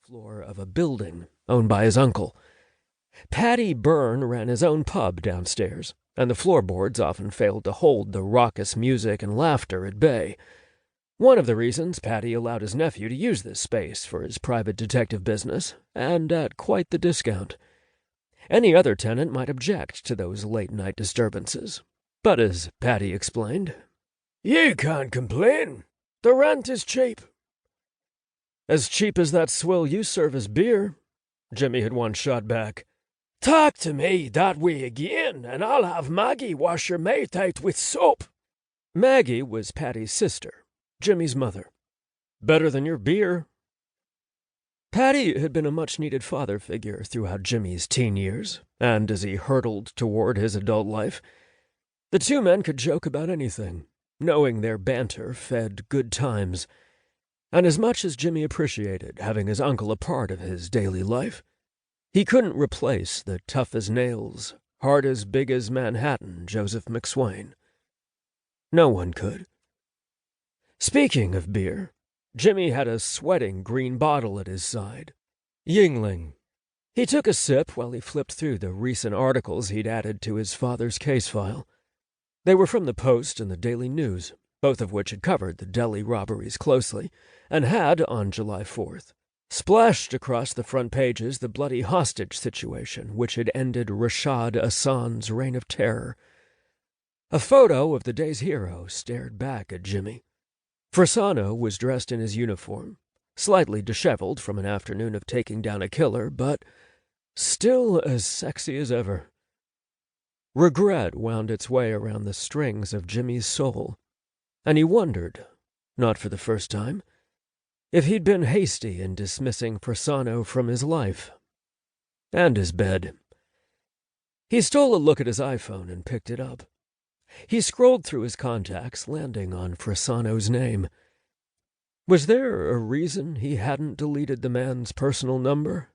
floor of a building owned by his uncle. Paddy Byrne ran his own pub downstairs, and the floorboards often failed to hold the raucous music and laughter at bay. One of the reasons Paddy allowed his nephew to use this space for his private detective business, and at quite the discount. Any other tenant might object to those late-night disturbances, but as Paddy explained, "You can't complain. The rent is cheap." "As cheap as that swill you serve as beer," Jimmy had once shot back. "Talk to me that way again, and I'll have Maggie wash your mate out with soap." Maggie was Paddy's sister, Jimmy's mother. "Better than your beer." Paddy had been a much-needed father figure throughout Jimmy's teen years, and as he hurtled toward his adult life, the two men could joke about anything, knowing their banter fed good times. And as much as Jimmy appreciated having his uncle a part of his daily life, he couldn't replace the tough-as-nails, heart-as-big-as-Manhattan Joseph McSwain. No one could. Speaking of beer, Jimmy had a sweating green bottle at his side. Yingling. He took a sip while he flipped through the recent articles he'd added to his father's case file. They were from the Post and the Daily News, both of which had covered the Delhi robberies closely, and had, on July 4th, splashed across the front pages the bloody hostage situation which had ended Rashad Assan's reign of terror. A photo of the day's hero stared back at Jimmy. Frasano was dressed in his uniform, slightly disheveled from an afternoon of taking down a killer, but still as sexy as ever. Regret wound its way around the strings of Jimmy's soul, and he wondered, not for the first time, if he'd been hasty in dismissing Frasano from his life and his bed. He stole a look at his iPhone and picked it up. He scrolled through his contacts, landing on Frasano's name. Was there a reason he hadn't deleted the man's personal number?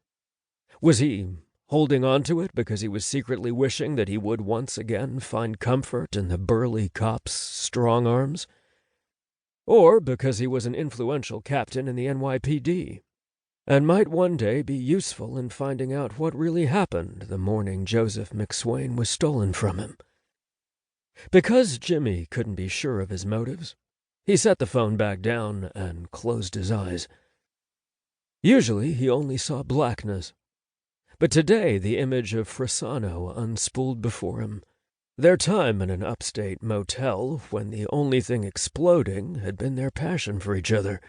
Was he holding on to it because he was secretly wishing that he would once again find comfort in the burly cop's strong arms? Or because he was an influential captain in the NYPD, and might one day be useful in finding out what really happened the morning Joseph McSwain was stolen from him? Because Jimmy couldn't be sure of his motives, he set the phone back down and closed his eyes. Usually he only saw blackness, but today the image of Frasano unspooled before him, their time in an upstate motel when the only thing exploding had been their passion for each other.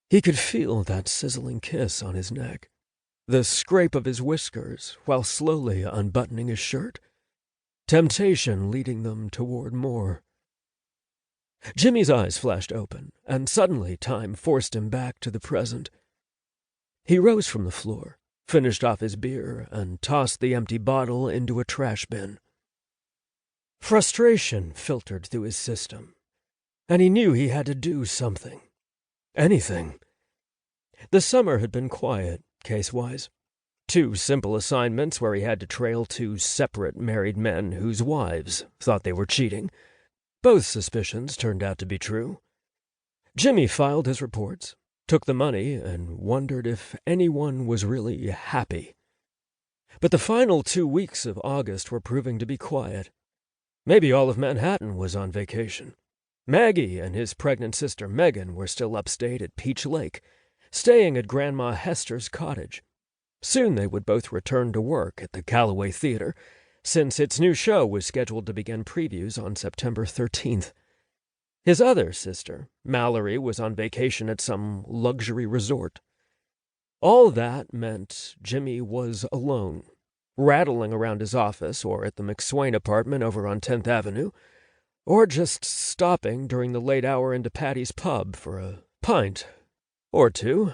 He could feel that sizzling kiss on his neck, the scrape of his whiskers while slowly unbuttoning his shirt, temptation leading them toward more. Jimmy's eyes flashed open, and suddenly time forced him back to the present. He rose from the floor, finished off his beer, and tossed the empty bottle into a trash bin. Frustration filtered through his system, and he knew he had to do something. Anything. The summer had been quiet, case-wise. 2 simple assignments where he had to trail 2 separate married men whose wives thought they were cheating. Both suspicions turned out to be true. Jimmy filed his reports, took the money, and wondered if anyone was really happy. But the final 2 weeks of August were proving to be quiet. Maybe all of Manhattan was on vacation. Maggie and his pregnant sister Megan were still upstate at Peach Lake, staying at Grandma Hester's cottage. Soon they would both return to work at the Calloway Theatre, since its new show was scheduled to begin previews on September 13th. His other sister, Mallory, was on vacation at some luxury resort. All that meant Jimmy was alone, rattling around his office or at the McSwain apartment over on 10th Avenue, or just stopping during the late hour into Paddy's pub for a pint or 2,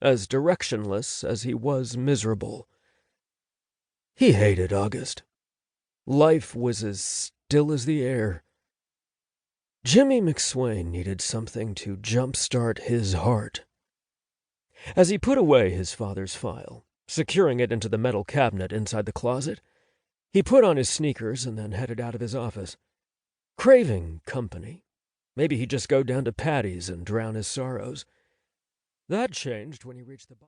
as directionless as he was miserable. He hated August. Life was as still as the air. Jimmy McSwain needed something to jumpstart his heart. As he put away his father's file, securing it into the metal cabinet inside the closet, he put on his sneakers and then headed out of his office. Craving company. Maybe he'd just go down to Paddy's and drown his sorrows. That changed when he reached the bar.